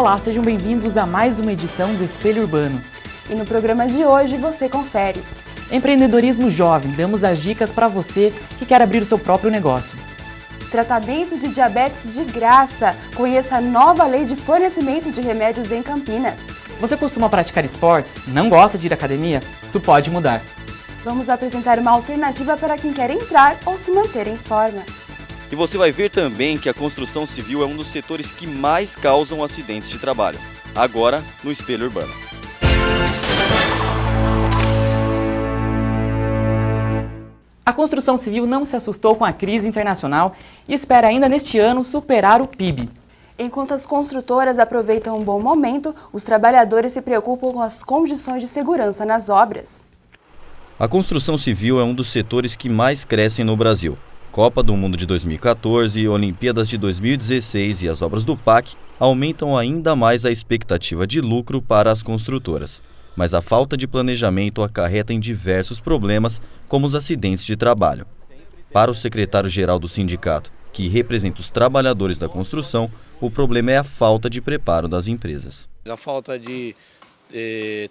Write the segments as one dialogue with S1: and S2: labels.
S1: Olá, sejam bem-vindos a mais uma edição do Espelho Urbano.
S2: E no programa de hoje você confere.
S1: Empreendedorismo jovem, damos as dicas para você que quer abrir o seu próprio negócio.
S2: Tratamento de diabetes de graça. Conheça a nova lei de fornecimento de remédios em Campinas.
S1: Você costuma praticar esportes? Não gosta de ir à academia? Isso pode mudar.
S2: Vamos apresentar uma alternativa para quem quer entrar ou se manter em forma.
S3: E você vai ver também que a construção civil é um dos setores que mais causam acidentes de trabalho. Agora, no Espelho Urbano.
S1: A construção civil não se assustou com a crise internacional e espera ainda neste ano superar o PIB.
S2: Enquanto as construtoras aproveitam um bom momento, os trabalhadores se preocupam com as condições de segurança nas obras.
S3: A construção civil é um dos setores que mais crescem no Brasil. Copa do Mundo de 2014, Olimpíadas de 2016 e as obras do PAC aumentam ainda mais a expectativa de lucro para as construtoras. Mas a falta de planejamento acarreta em diversos problemas, como os acidentes de trabalho. Para o secretário-geral do sindicato, que representa os trabalhadores da construção, o problema é a falta de preparo das empresas.
S4: A falta de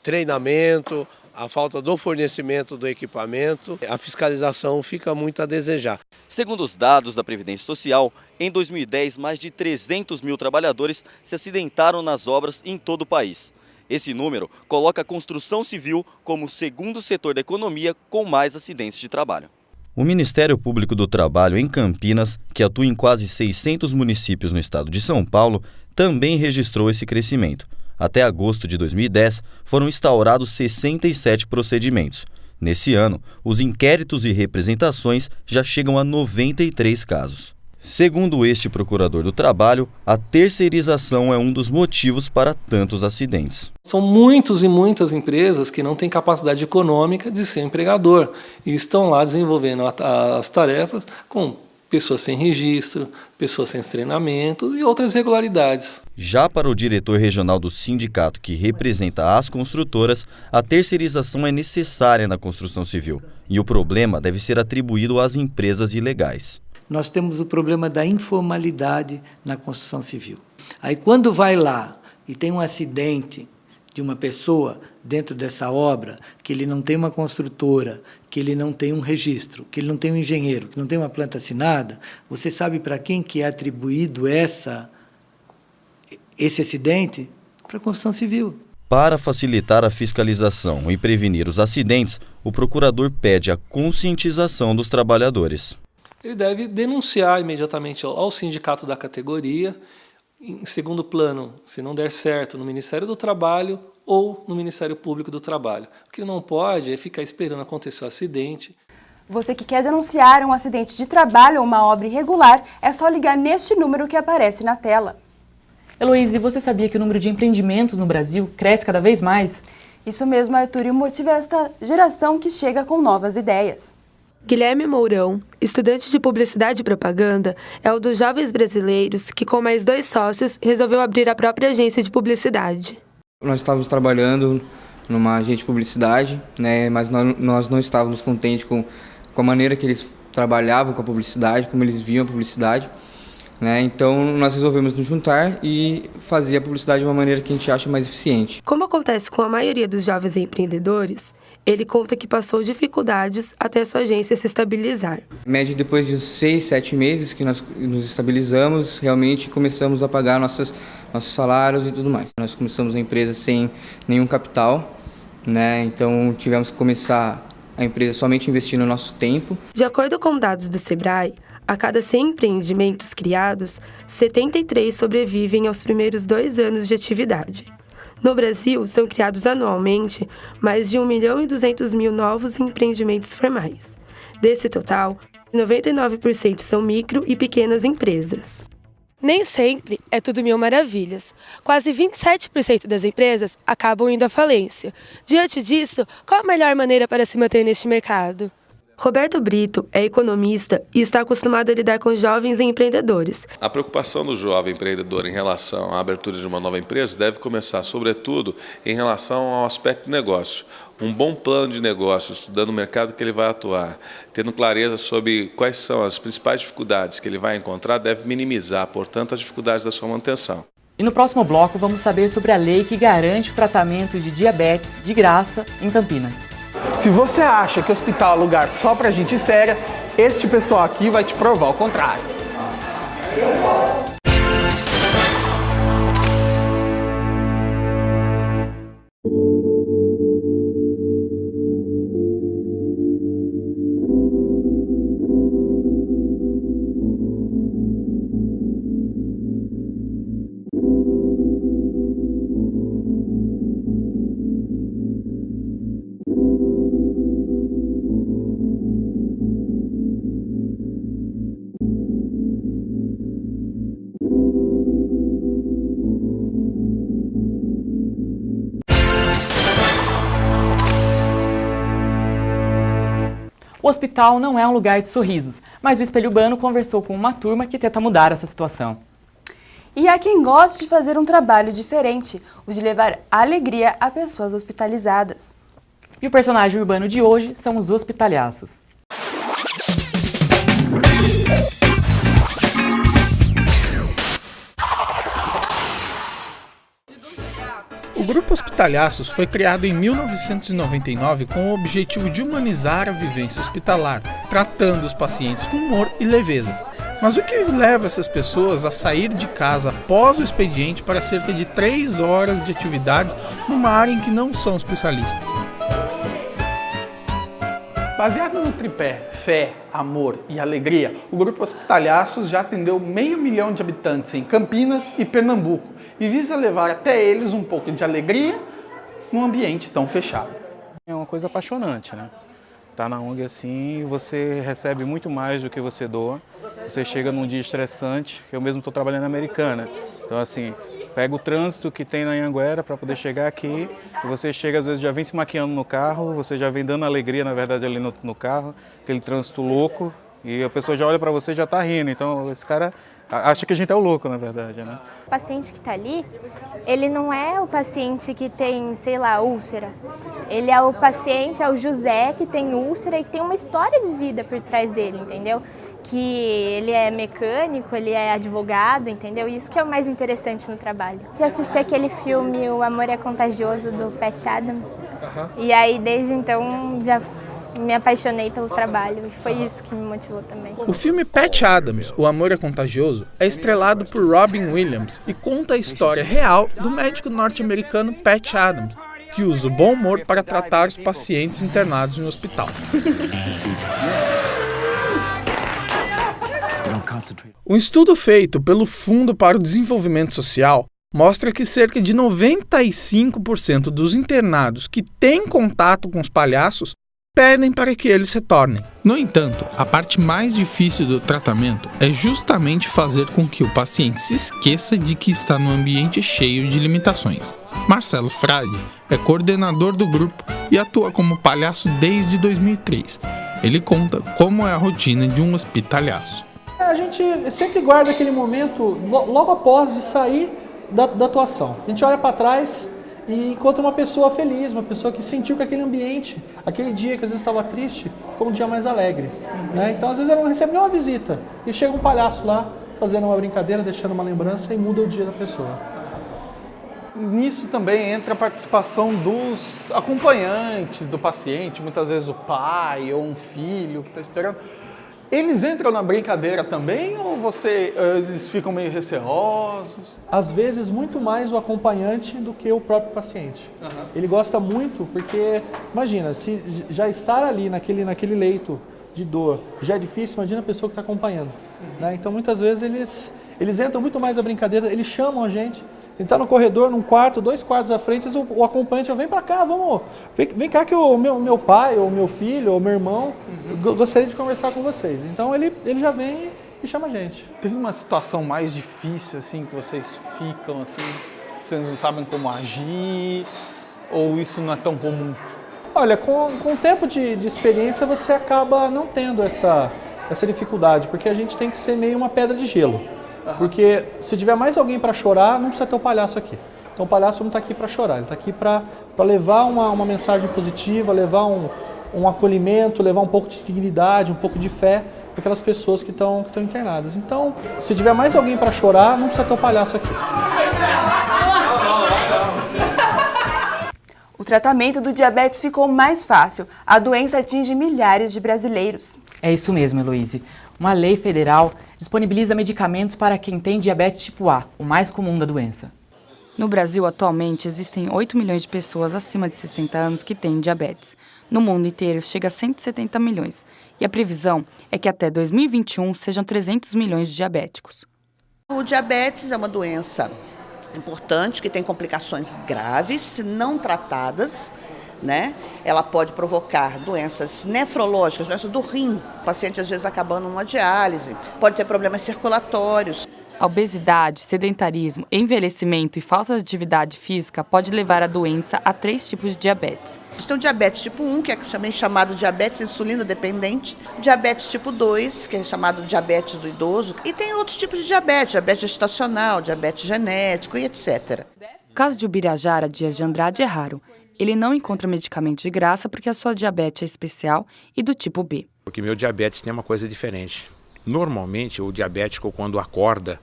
S4: treinamento, a falta do fornecimento do equipamento, a fiscalização fica muito a desejar.
S3: Segundo os dados da Previdência Social, em 2010, mais de 300 mil trabalhadores se acidentaram nas obras em todo o país. Esse número coloca a construção civil como o segundo setor da economia com mais acidentes de trabalho. O Ministério Público do Trabalho em Campinas, que atua em quase 600 municípios no estado de São Paulo, também registrou esse crescimento. Até agosto de 2010, foram instaurados 67 procedimentos. Nesse ano, os inquéritos e representações já chegam a 93 casos. Segundo este procurador do trabalho, a terceirização é um dos motivos para tantos acidentes.
S5: São muitas e muitas empresas que não têm capacidade econômica de ser empregador e estão lá desenvolvendo as tarefas com pessoas sem registro, pessoas sem treinamento e outras irregularidades.
S3: Já para o diretor regional do sindicato que representa as construtoras, a terceirização é necessária na construção civil e o problema deve ser atribuído às empresas ilegais.
S6: Nós temos o problema da informalidade na construção civil. Aí quando vai lá e tem um acidente de uma pessoa dentro dessa obra, que ele não tem uma construtora, que ele não tem um registro, que ele não tem um engenheiro, que não tem uma planta assinada, você sabe para quem que é atribuído esse acidente? Para a construção civil.
S3: Para facilitar a fiscalização e prevenir os acidentes, o procurador pede a conscientização dos trabalhadores.
S5: Ele deve denunciar imediatamente ao sindicato da categoria. Em segundo plano, se não der certo, no Ministério do Trabalho ou no Ministério Público do Trabalho. O que não pode é ficar esperando acontecer o acidente.
S2: Você que quer denunciar um acidente de trabalho ou uma obra irregular, é só ligar neste número que aparece na tela.
S1: Heloísa, você sabia que o número de empreendimentos no Brasil cresce cada vez mais?
S2: Isso mesmo, Arthur, e o motivo é esta geração que chega com novas ideias.
S7: Guilherme Mourão, estudante de Publicidade e Propaganda, é um dos jovens brasileiros que, com mais 2 sócios, resolveu abrir a própria agência de publicidade.
S8: Nós estávamos trabalhando numa agência de publicidade, né, mas nós não estávamos contentes com a maneira que eles trabalhavam com a publicidade, como eles viam a publicidade. Né, então nós resolvemos nos juntar e fazer a publicidade de uma maneira que a gente acha mais eficiente.
S7: Como acontece com a maioria dos jovens empreendedores, ele conta que passou dificuldades até a sua agência se estabilizar.
S8: Em média, depois de 6, 7 meses que nós nos estabilizamos, realmente começamos a pagar nossos salários e tudo mais. Nós começamos a empresa sem nenhum capital, né, então tivemos que começar a empresa somente investindo no nosso tempo.
S7: De acordo com dados do Sebrae, a cada 100 empreendimentos criados, 73 sobrevivem aos primeiros 2 anos de atividade. No Brasil, são criados anualmente mais de 1.200.000 novos empreendimentos formais. Desse total, 99% são micro e pequenas empresas.
S9: Nem sempre é tudo mil maravilhas. Quase 27% das empresas acabam indo à falência. Diante disso, qual a melhor maneira para se manter neste mercado?
S7: Roberto Brito é economista e está acostumado a lidar com jovens empreendedores.
S10: A preocupação do jovem empreendedor em relação à abertura de uma nova empresa deve começar, sobretudo, em relação ao aspecto de negócio. Um bom plano de negócios, estudando o mercado que ele vai atuar, tendo clareza sobre quais são as principais dificuldades que ele vai encontrar, deve minimizar, portanto, as dificuldades da sua manutenção.
S1: E no próximo bloco vamos saber sobre a lei que garante o tratamento de diabetes de graça em Campinas.
S11: Se você acha que o hospital é lugar só pra gente séria, este pessoal aqui vai te provar o contrário.
S1: O hospital não é um lugar de sorrisos, mas o Espelho Urbano conversou com uma turma que tenta mudar essa situação.
S2: E há quem goste de fazer um trabalho diferente, o de levar alegria a pessoas hospitalizadas.
S1: E o personagem urbano de hoje são os hospitalhaços.
S11: O Grupo Hospitalhaços foi criado em 1999 com o objetivo de humanizar a vivência hospitalar, tratando os pacientes com humor e leveza. Mas o que leva essas pessoas a sair de casa após o expediente para cerca de 3 horas de atividades numa área em que não são especialistas? Baseado no tripé fé, amor e alegria, o Grupo Hospitalhaços já atendeu 500 mil de habitantes em Campinas e Pernambuco e visa levar até eles um pouco de alegria num ambiente tão fechado.
S12: É uma coisa apaixonante, né? Tá na ONG assim, você recebe muito mais do que você doa. Você chega num dia estressante, eu mesmo estou trabalhando na Americana. Então assim, pega o trânsito que tem na Anhanguera para poder chegar aqui. E você chega, às vezes já vem se maquiando no carro, você já vem dando alegria, na verdade, ali no carro. Aquele trânsito louco. E a pessoa já olha para você e já está rindo. Então esse cara acha que a gente é o louco, na verdade, né?
S13: O paciente que está ali, ele não é o paciente que tem, sei lá, úlcera. Ele é o paciente, é o José que tem úlcera e que tem uma história de vida por trás dele, entendeu? Que ele é mecânico, ele é advogado, entendeu? Isso que é o mais interessante no trabalho. Eu assisti aquele filme O Amor é Contagioso, do Patch Adams. E aí, desde então, já me apaixonei pelo trabalho e foi isso que me motivou também.
S11: O filme Patch Adams, O Amor é Contagioso, é estrelado por Robin Williams e conta a história real do médico norte-americano Patch Adams, que usa o bom humor para tratar os pacientes internados no hospital. Um estudo feito pelo Fundo para o Desenvolvimento Social mostra que cerca de 95% dos internados que têm contato com os palhaços pedem para que eles retornem. No entanto, a parte mais difícil do tratamento é justamente fazer com que o paciente se esqueça de que está num ambiente cheio de limitações. Marcelo Frade é coordenador do grupo e atua como palhaço desde 2003. Ele conta como é a rotina de um hospitalhaço.
S14: A gente sempre guarda aquele momento logo após de sair da atuação. A gente olha para trás e encontra uma pessoa feliz, uma pessoa que sentiu que aquele ambiente, aquele dia que às vezes estava triste, ficou um dia mais alegre. Né? Então às vezes ela não recebe nenhuma visita e chega um palhaço lá fazendo uma brincadeira, deixando uma lembrança e muda o dia da pessoa.
S11: Nisso também entra a participação dos acompanhantes do paciente, muitas vezes o pai ou um filho que está esperando. Eles entram na brincadeira também ou eles ficam meio receosos?
S14: Às vezes muito mais o acompanhante do que o próprio paciente. Ele gosta muito porque, imagina, se já estar ali naquele leito de dor já é difícil, imagina a pessoa que está acompanhando. Né? Então muitas vezes eles entram muito mais na brincadeira, eles chamam a gente. Ele está no corredor, num quarto, 2 quartos à frente, o acompanhante vem para cá, vem cá que o meu pai, ou meu filho, ou meu irmão, gostaria de conversar com vocês. Então ele já vem e chama a gente.
S11: Tem uma situação mais difícil, assim, que vocês ficam, assim, vocês não sabem como agir, ou isso não é tão comum?
S14: Olha, com o tempo de experiência você acaba não tendo essa dificuldade, porque a gente tem que ser meio uma pedra de gelo. Porque se tiver mais alguém para chorar, não precisa ter o palhaço aqui. Então o palhaço não está aqui para chorar, ele está aqui para levar uma mensagem positiva, levar um acolhimento, levar um pouco de dignidade, um pouco de fé para aquelas pessoas que estão internadas. Então, se tiver mais alguém para chorar, não precisa ter o palhaço aqui.
S2: O tratamento do diabetes ficou mais fácil. A doença atinge milhares de brasileiros.
S1: É isso mesmo, Heloíse. Uma lei federal disponibiliza medicamentos para quem tem diabetes tipo A, o mais comum da doença.
S15: No Brasil, atualmente, existem 8 milhões de pessoas acima de 60 anos que têm diabetes. No mundo inteiro, chega a 170 milhões. E a previsão é que até 2021 sejam 300 milhões de diabéticos.
S16: O diabetes é uma doença importante que tem complicações graves, se não tratadas, né? Ela pode provocar doenças nefrológicas, doenças do rim, o paciente às vezes acabando numa diálise, pode ter problemas circulatórios.
S15: A obesidade, sedentarismo, envelhecimento e falta de atividade física pode levar a doença a 3 tipos de diabetes.
S16: A gente tem o diabetes tipo 1, que é também chamado diabetes insulino dependente, diabetes tipo 2, que é chamado diabetes do idoso, e tem outros tipos de diabetes, diabetes gestacional, diabetes genético e etc.
S15: O caso de Ubirajara Dias de Andrade é raro. Ele não encontra medicamento de graça porque a sua diabetes é especial e do tipo B.
S17: Porque meu diabetes tem uma coisa diferente. Normalmente, o diabético, quando acorda,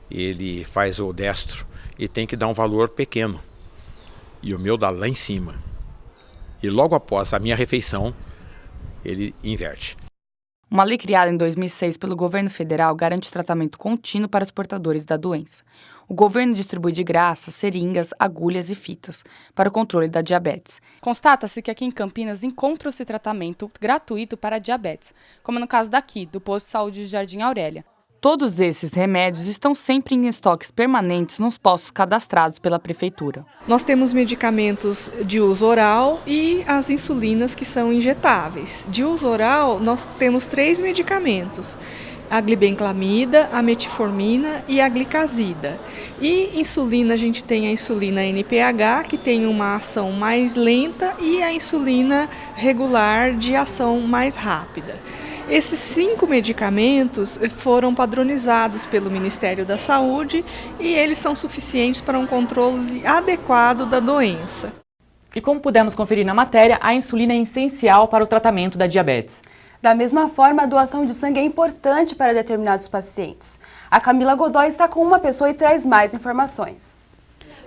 S17: ele faz o destro e tem que dar um valor pequeno. E o meu dá lá em cima. E logo após a minha refeição, ele inverte.
S15: Uma lei criada em 2006 pelo governo federal garante tratamento contínuo para os portadores da doença. O governo distribui de graça seringas, agulhas e fitas para o controle da diabetes.
S18: Constata-se que aqui em Campinas encontra-se tratamento gratuito para diabetes, como no caso daqui, do Posto de Saúde de Jardim Aurélia.
S15: Todos esses remédios estão sempre em estoques permanentes nos postos cadastrados pela Prefeitura.
S19: Nós temos medicamentos de uso oral e as insulinas que são injetáveis. De uso oral, nós temos 3 medicamentos: a glibenclamida, a metformina e a glicazida. E insulina, a gente tem a insulina NPH, que tem uma ação mais lenta, e a insulina regular, de ação mais rápida. Esses 5 medicamentos foram padronizados pelo Ministério da Saúde e eles são suficientes para um controle adequado da doença.
S1: E como pudemos conferir na matéria, a insulina é essencial para o tratamento da diabetes.
S2: Da mesma forma, a doação de sangue é importante para determinados pacientes. A Camila Godoy está com uma pessoa e traz mais informações.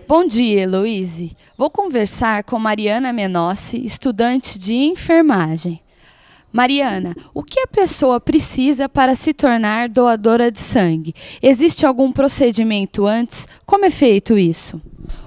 S20: Bom dia, Heloíse. Vou conversar com Mariana Menossi, estudante de enfermagem. Mariana, o que a pessoa precisa para se tornar doadora de sangue? Existe algum procedimento antes? Como é feito isso?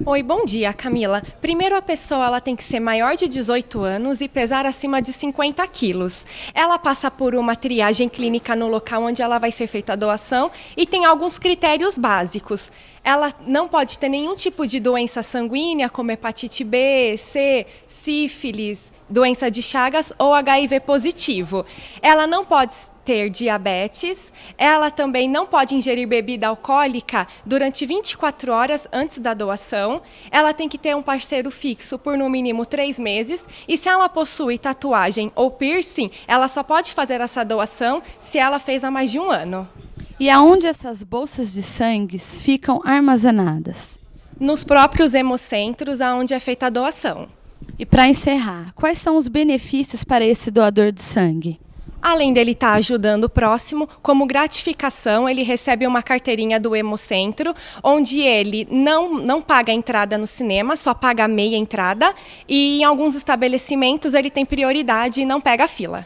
S21: Oi, bom dia, Camila. Primeiro, a pessoa ela tem que ser maior de 18 anos e pesar acima de 50 quilos. Ela passa por uma triagem clínica no local onde ela vai ser feita a doação e tem alguns critérios básicos. Ela não pode ter nenhum tipo de doença sanguínea, como hepatite B, C, sífilis, doença de Chagas ou HIV positivo. Ela não pode ter diabetes, ela também não pode ingerir bebida alcoólica durante 24 horas antes da doação, ela tem que ter um parceiro fixo por no mínimo 3 meses e se ela possui tatuagem ou piercing, ela só pode fazer essa doação se ela fez há mais de 1 ano.
S20: E aonde essas bolsas de sangue ficam armazenadas?
S21: Nos próprios hemocentros aonde é feita a doação.
S20: E para encerrar, quais são os benefícios para esse doador de sangue?
S21: Além dele estar ajudando o próximo, como gratificação, ele recebe uma carteirinha do Hemocentro, onde ele não paga a entrada no cinema, só paga a meia entrada, e em alguns estabelecimentos ele tem prioridade e não pega a fila.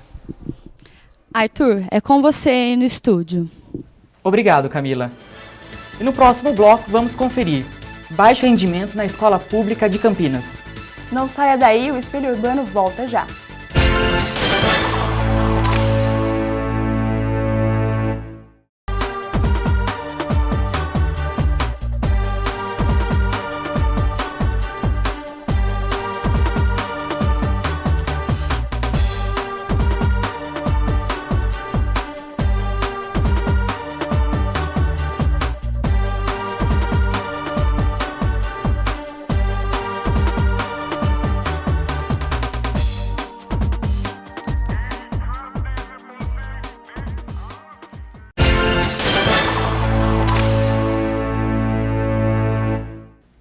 S20: Arthur, é com você aí no estúdio.
S1: Obrigado, Camila. E no próximo bloco vamos conferir baixo rendimento na escola pública de Campinas.
S2: Não saia daí, o Espelho Urbano volta já.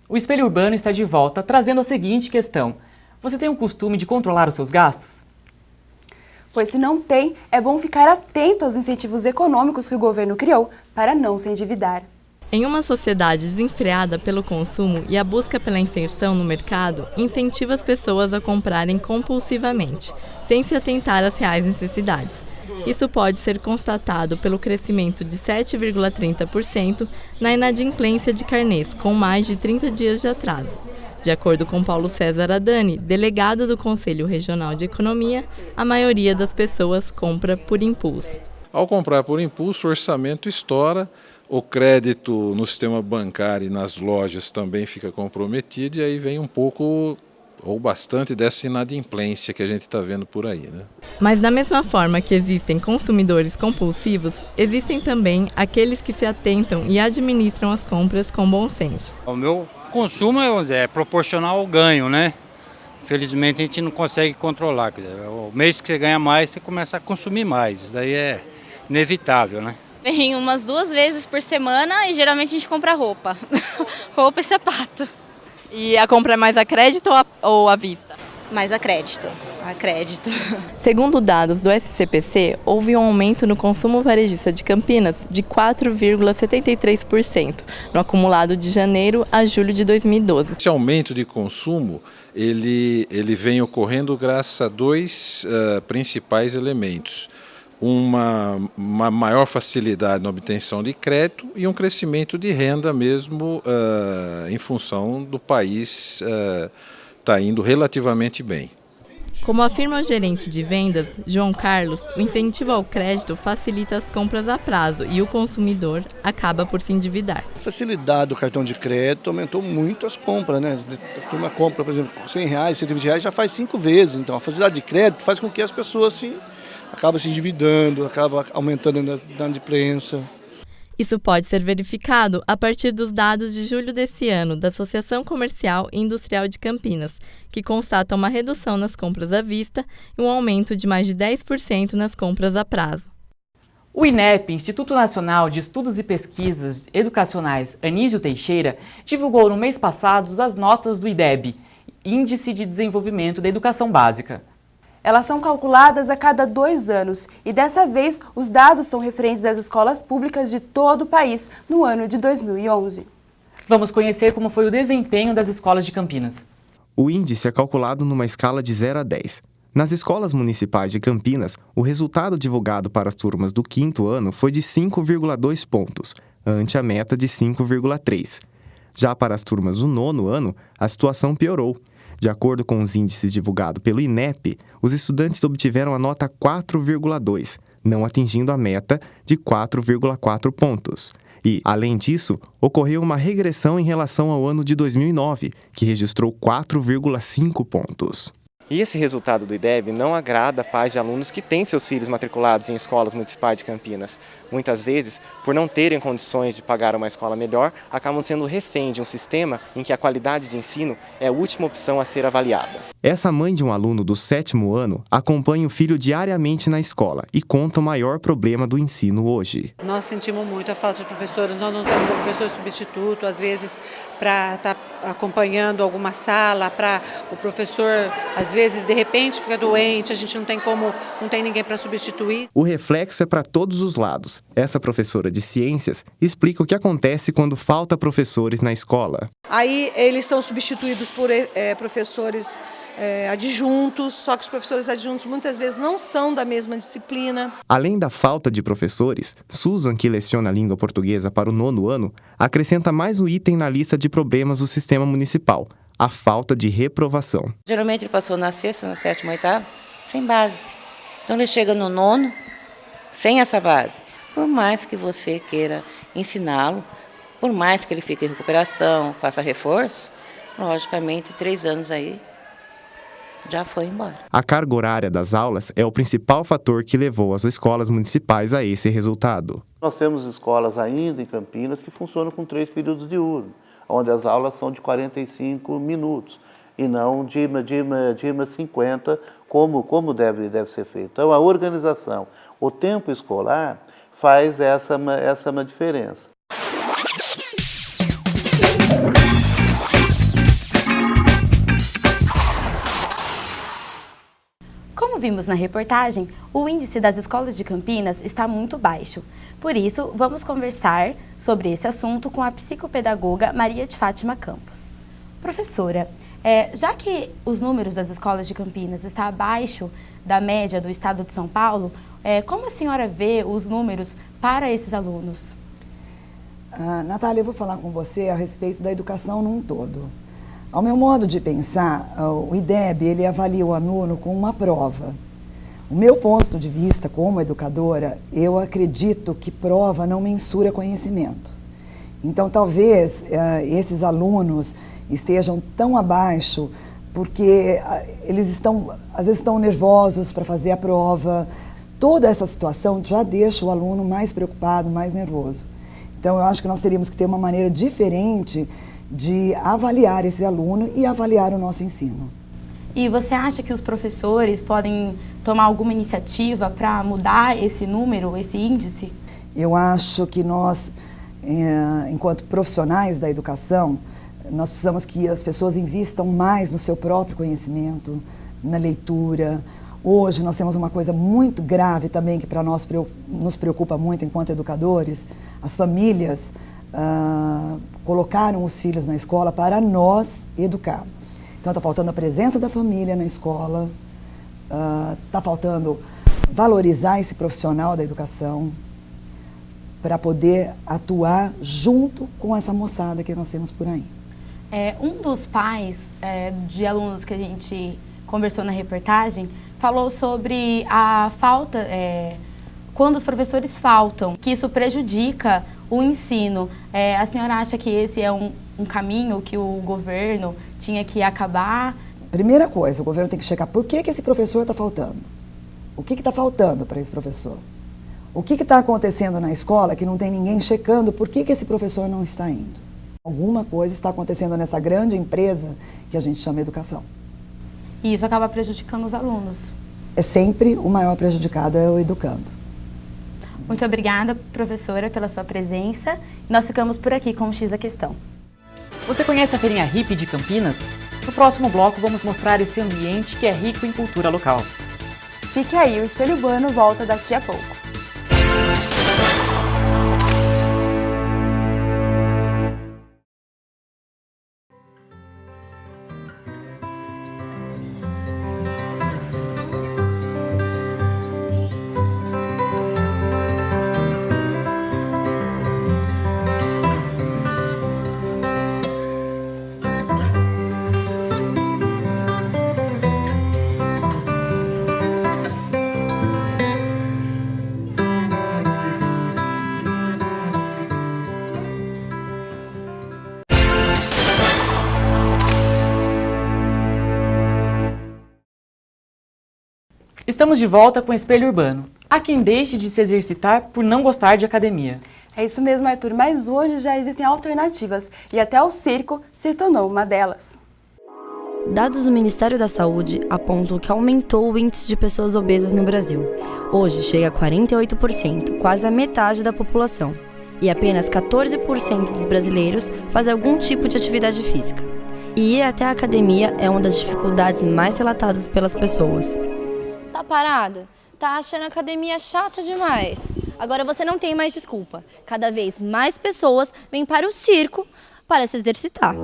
S1: O Espelho Urbano está de volta, trazendo a seguinte questão. Você tem o costume de controlar os seus gastos?
S2: Pois se não tem, é bom ficar atento aos incentivos econômicos que o governo criou para não se endividar.
S4: Em uma sociedade desenfreada pelo consumo e a busca pela inserção no mercado, incentiva as pessoas a comprarem compulsivamente, sem se atentar às reais necessidades. Isso pode ser constatado pelo crescimento de 7,30% na inadimplência de carnês, com mais de 30 dias de atraso. De acordo com Paulo César Adani, delegado do Conselho Regional de Economia, a maioria das pessoas compra por impulso.
S22: Ao comprar por impulso, o orçamento estoura, o crédito no sistema bancário e nas lojas também fica comprometido e aí vem um pouco ou bastante dessa inadimplência que a gente está vendo por aí, né?
S4: Mas da mesma forma que existem consumidores compulsivos, existem também aqueles que se atentam e administram as compras com bom senso.
S23: O meu consumo é proporcional ao ganho, né? Felizmente a gente não consegue controlar. O mês que você ganha mais, você começa a consumir mais. Isso daí é inevitável, né?
S24: Vem umas 2 vezes por semana e geralmente a gente compra roupa. Roupa e sapato.
S18: E a compra é mais a crédito ou à vista?
S24: Mais a crédito. A crédito.
S4: Segundo dados do SCPC, houve um aumento no consumo varejista de Campinas de 4,73% no acumulado de janeiro a julho de 2012.
S22: Esse aumento de consumo ele vem ocorrendo graças a 2 principais elementos. Uma maior facilidade na obtenção de crédito e um crescimento de renda mesmo em função do país estar indo relativamente bem.
S4: Como afirma o gerente de vendas, João Carlos, o incentivo ao crédito facilita as compras a prazo e o consumidor acaba por se endividar.
S25: A facilidade do cartão de crédito aumentou muito as compras, né? Uma compra, por exemplo, R$100, R$120 já faz 5 vezes. Então a facilidade de crédito faz com que as pessoas acabam se endividando, acabam aumentando a inadimplência.
S4: Isso pode ser verificado a partir dos dados de julho desse ano da Associação Comercial e Industrial de Campinas, que constata uma redução nas compras à vista e um aumento de mais de 10% nas compras a prazo.
S1: O INEP, Instituto Nacional de Estudos e Pesquisas Educacionais Anísio Teixeira, divulgou no mês passado as notas do IDEB, Índice de Desenvolvimento da Educação Básica.
S2: Elas são calculadas a cada 2 anos e dessa vez os dados são referentes às escolas públicas de todo o país no ano de 2011.
S1: Vamos conhecer como foi o desempenho das escolas de Campinas.
S26: O índice é calculado numa escala de 0 a 10. Nas escolas municipais de Campinas, o resultado divulgado para as turmas do 5º ano foi de 5,2 pontos, ante a meta de 5,3. Já para as turmas do 9º ano, a situação piorou. De acordo com os índices divulgados pelo INEP, os estudantes obtiveram a nota 4,2, não atingindo a meta de 4,4 pontos. E, além disso, ocorreu uma regressão em relação ao ano de 2009, que registrou 4,5 pontos.
S27: E esse resultado do IDEB não agrada pais de alunos que têm seus filhos matriculados em escolas municipais de Campinas. Muitas vezes, por não terem condições de pagar uma escola melhor, acabam sendo refém de um sistema em que a qualidade de ensino é a última opção a ser avaliada.
S26: Essa mãe de um aluno do 7º ano acompanha o filho diariamente na escola e conta o maior problema do ensino hoje.
S28: Nós sentimos muito a falta de professores, nós não temos um professor substituto, às vezes para estar acompanhando alguma sala, para o professor, às vezes, de repente fica doente, a gente não tem ninguém para substituir.
S26: O reflexo é para todos os lados. Essa professora de ciências explica o que acontece quando falta professores na escola.
S29: Aí eles são substituídos por professores adjuntos, só que os professores adjuntos muitas vezes não são da mesma disciplina.
S26: Além da falta de professores, Susan, que leciona a língua portuguesa para o 9º ano, acrescenta mais um item na lista de problemas do sistema municipal: a falta de reprovação.
S30: Geralmente ele passou na 6ª, na 7ª, 8ª, sem base. Então ele chega no 9º, sem essa base. Por mais que você queira ensiná-lo, por mais que ele fique em recuperação, faça reforço, logicamente 3 anos aí já foi embora.
S26: A carga horária das aulas é o principal fator que levou as escolas municipais a esse resultado.
S31: Nós temos escolas ainda em Campinas que funcionam com 3 períodos diurnos, onde as aulas são de 45 minutos e não de 50, como deve ser feito. Então, a organização, o tempo escolar faz essa uma diferença.
S18: Como
S3: Como vimos na reportagem, o índice das escolas de Campinas está muito baixo. Por isso, vamos conversar sobre esse assunto com a psicopedagoga Maria de Fátima Campos. Professora, já que os números das escolas de Campinas estão abaixo da média do estado de São Paulo, como a senhora vê os números para esses alunos?
S5: Natália, eu vou falar com você a respeito da educação num todo. Ao meu modo de pensar, o IDEB ele avalia o aluno com uma prova. O meu ponto de vista como educadora, eu acredito que prova não mensura conhecimento. Então, talvez esses alunos estejam tão abaixo porque eles às vezes estão nervosos para fazer a prova. Toda essa situação já deixa o aluno mais preocupado, mais nervoso. Então, eu acho que nós teríamos que ter uma maneira diferente de avaliar esse aluno e avaliar o nosso ensino.
S3: E você acha que os professores podem tomar alguma iniciativa para mudar esse número, esse índice?
S5: Eu acho que nós, enquanto profissionais da educação, nós precisamos que as pessoas invistam mais no seu próprio conhecimento, na leitura. Hoje nós temos uma coisa muito grave também que para nós nos preocupa muito enquanto educadores. As famílias colocaram os filhos na escola para nós educarmos. Então está faltando a presença da família na escola, está faltando valorizar esse profissional da educação para poder atuar junto com essa moçada que nós temos por aí.
S3: Um dos pais de alunos que a gente conversou na reportagem falou sobre a falta, quando os professores faltam, que isso prejudica o ensino. A senhora acha que esse é um caminho que o governo tinha que acabar?
S5: Primeira coisa, o governo tem que checar por que esse professor está faltando. O que está faltando para esse professor? O que está acontecendo na escola que não tem ninguém checando por que esse professor não está indo? Alguma coisa está acontecendo nessa grande empresa que a gente chama educação.
S3: E isso acaba prejudicando os alunos.
S5: É sempre o maior prejudicado é o educando.
S3: Muito obrigada, professora, pela sua presença. Nós ficamos por aqui com o X da Questão.
S1: Você conhece a Feirinha Hippie de Campinas? No próximo bloco vamos mostrar esse ambiente que é rico em cultura local.
S2: Fique aí, o Espelho Urbano volta daqui a pouco.
S1: Estamos de volta com o Espelho Urbano. Há quem deixe de se exercitar por não gostar de academia.
S2: É isso mesmo, Arthur, mas hoje já existem alternativas e até o circo se tornou uma delas.
S6: Dados do Ministério da Saúde apontam que aumentou o índice de pessoas obesas no Brasil. Hoje chega a 48%, quase a metade da população. E apenas 14% dos brasileiros fazem algum tipo de atividade física. E ir até a academia é uma das dificuldades mais relatadas pelas pessoas.
S7: Tá parada? Tá achando a academia chata demais? Agora você não tem mais desculpa. Cada vez mais pessoas vêm para o circo para se exercitar.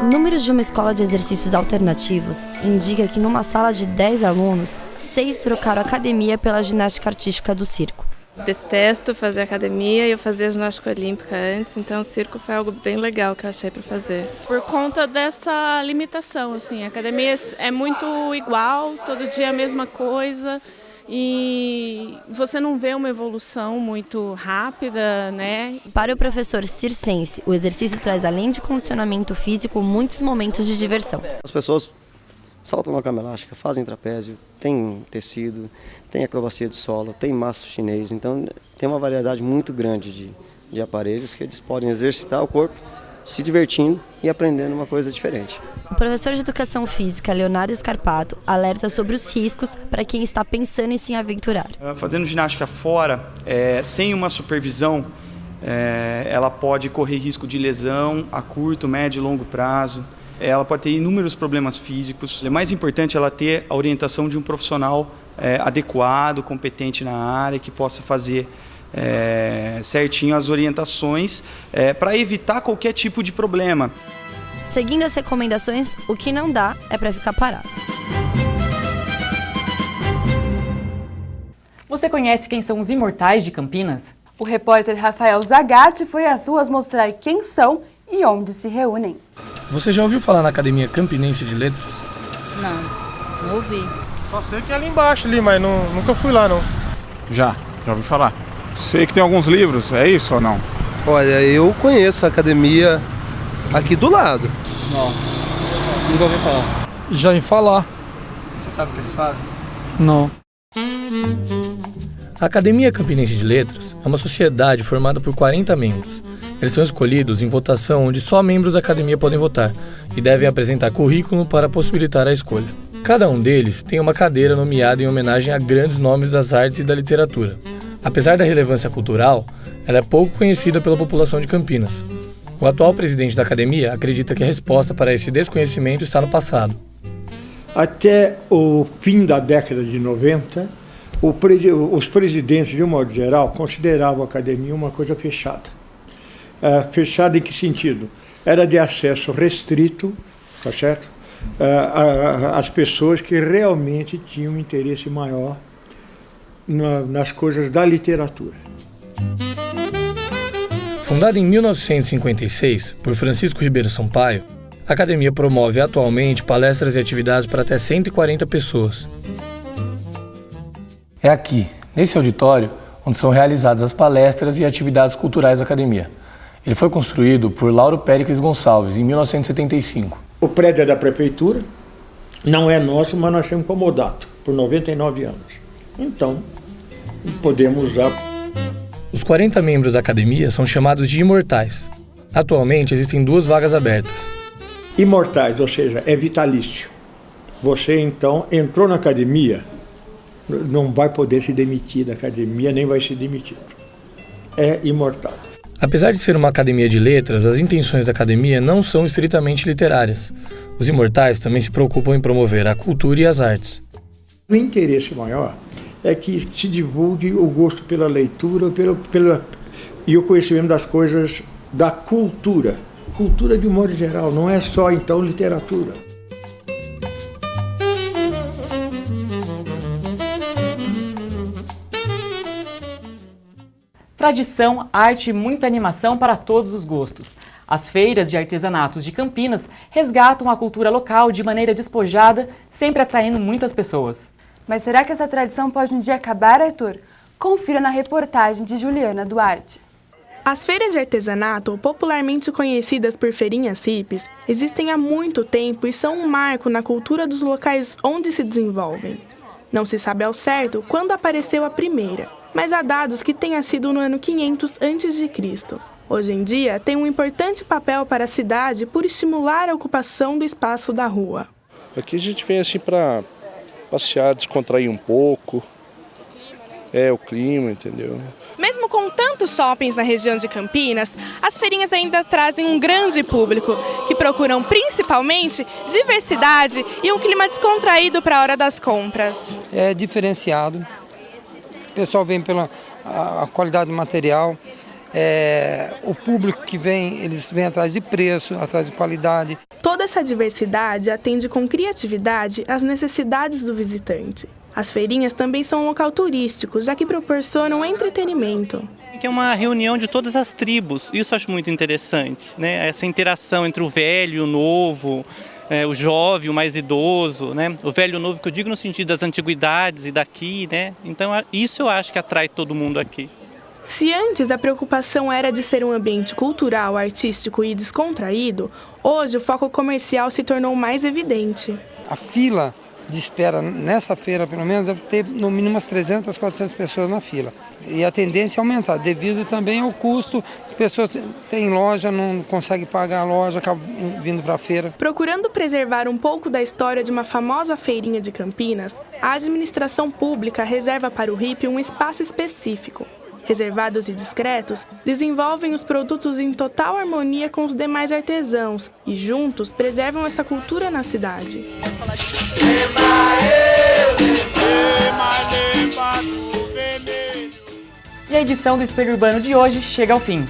S6: Números de uma escola de exercícios alternativos indica que numa sala de 10 alunos, 6 trocaram a academia pela ginástica artística do circo.
S8: Detesto fazer academia e eu fazia ginástica olímpica antes, então o circo foi algo bem legal que eu achei para fazer.
S9: Por conta dessa limitação, assim, a academia é muito igual, todo dia a mesma coisa e você não vê uma evolução muito rápida, né?
S6: Para o professor circense, o exercício traz, além de condicionamento físico, muitos momentos de diversão.
S10: As pessoas saltam na cama elástica, fazem trapézio, tem tecido, tem acrobacia de solo, tem mastro chinês. Então tem uma variedade muito grande de aparelhos que eles podem exercitar o corpo, se divertindo e aprendendo uma coisa diferente.
S6: O professor de Educação Física, Leonardo Scarpato, alerta sobre os riscos para quem está pensando em se aventurar.
S11: Fazendo ginástica fora, sem uma supervisão, ela pode correr risco de lesão a curto, médio e longo prazo. ela pode ter inúmeros problemas físicos. É mais importante ela ter a orientação de um profissional adequado, competente na área, que possa fazer certinho as orientações para evitar qualquer tipo de problema.
S6: Seguindo as recomendações, o que não dá é para ficar parado.
S1: Você conhece quem são os Imortais de Campinas?
S2: O repórter Rafael Zagatti foi às ruas mostrar quem são e onde se reúnem.
S12: Você já ouviu falar na Academia Campinense de Letras?
S7: Não ouvi.
S13: Só sei que é ali embaixo, mas nunca fui lá, não.
S14: Já ouvi falar. Sei que tem alguns livros, é isso ou não?
S15: Olha, eu conheço a academia aqui do lado.
S12: Não, nunca ouvi falar. Já ouvi falar. Você sabe o que eles fazem? Não. A Academia Campinense de Letras é uma sociedade formada por 40 membros. Eles são escolhidos em votação onde só membros da academia podem votar e devem apresentar currículo para possibilitar a escolha. Cada um deles tem uma cadeira nomeada em homenagem a grandes nomes das artes e da literatura. Apesar da relevância cultural, ela é pouco conhecida pela população de Campinas. O atual presidente da academia acredita que a resposta para esse desconhecimento está no passado.
S16: Até o fim da década de 90, os presidentes, de um modo geral, consideravam a academia uma coisa fechada. Fechada em que sentido? Era de acesso restrito, tá certo? As pessoas que realmente tinham um interesse maior nas coisas da literatura.
S12: Fundada em 1956 por Francisco Ribeiro Sampaio, a academia promove atualmente palestras e atividades para até 140 pessoas. É aqui, nesse auditório, onde são realizadas as palestras e atividades culturais da academia. Ele foi construído por Lauro Péricles Gonçalves, em 1975.
S16: O prédio é da prefeitura, não é nosso, mas nós temos comodato por 99 anos. Então, podemos usar.
S12: Os 40 membros da academia são chamados de imortais. Atualmente existem 2 vagas abertas.
S16: Imortais, ou seja, é vitalício. Você, então, entrou na academia, não vai poder se demitir da academia, nem vai ser demitido. É imortal.
S12: Apesar de ser uma academia de letras, as intenções da academia não são estritamente literárias. Os imortais também se preocupam em promover a cultura e as artes.
S16: O interesse maior é que se divulgue o gosto pela leitura e o conhecimento das coisas da cultura. Cultura de um modo geral, não é só, então, literatura.
S1: Tradição, arte e muita animação para todos os gostos. As feiras de artesanatos de Campinas resgatam a cultura local de maneira despojada, sempre atraindo muitas pessoas.
S2: Mas será que essa tradição pode um dia acabar, Arthur? Confira na reportagem de Juliana Duarte.
S17: As feiras de artesanato, popularmente conhecidas por feirinhas hippies, existem há muito tempo e são um marco na cultura dos locais onde se desenvolvem. Não se sabe ao certo quando apareceu a primeira, mas há dados que tenha sido no ano 500 a.C. Hoje em dia, tem um importante papel para a cidade por estimular a ocupação do espaço da rua.
S14: Aqui a gente vem assim para passear, descontrair um pouco. O clima, entendeu?
S17: Mesmo com tantos shoppings na região de Campinas, as feirinhas ainda trazem um grande público, que procuram principalmente diversidade e um clima descontraído para a hora das compras.
S19: É diferenciado. O pessoal vem pela a qualidade do material, o público que vem, eles vêm atrás de preço, atrás de qualidade.
S17: Toda essa diversidade atende com criatividade às necessidades do visitante. As feirinhas também são um local turístico, já que proporcionam entretenimento.
S20: Que é uma reunião de todas as tribos, isso eu acho muito interessante, né? Essa interação entre o velho e o novo, o jovem, o mais idoso, né? O velho e o novo, que eu digo no sentido das antiguidades e daqui, né? Então isso eu acho que atrai todo mundo aqui.
S17: Se antes a preocupação era de ser um ambiente cultural, artístico e descontraído, hoje o foco comercial se tornou mais evidente.
S19: A fila de espera nessa feira, pelo menos, deve ter no mínimo umas 300, 400 pessoas na fila. E a tendência é aumentar, devido também ao custo. Pessoas têm loja, não conseguem pagar a loja, acabam vindo para a feira.
S17: Procurando preservar um pouco da história de uma famosa feirinha de Campinas, a administração pública reserva para o hippie um espaço específico. Reservados e discretos, desenvolvem os produtos em total harmonia com os demais artesãos e juntos preservam essa cultura na cidade.
S1: E a edição do Espelho Urbano de hoje chega ao fim.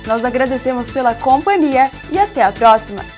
S2: Nós agradecemos pela companhia e até a próxima!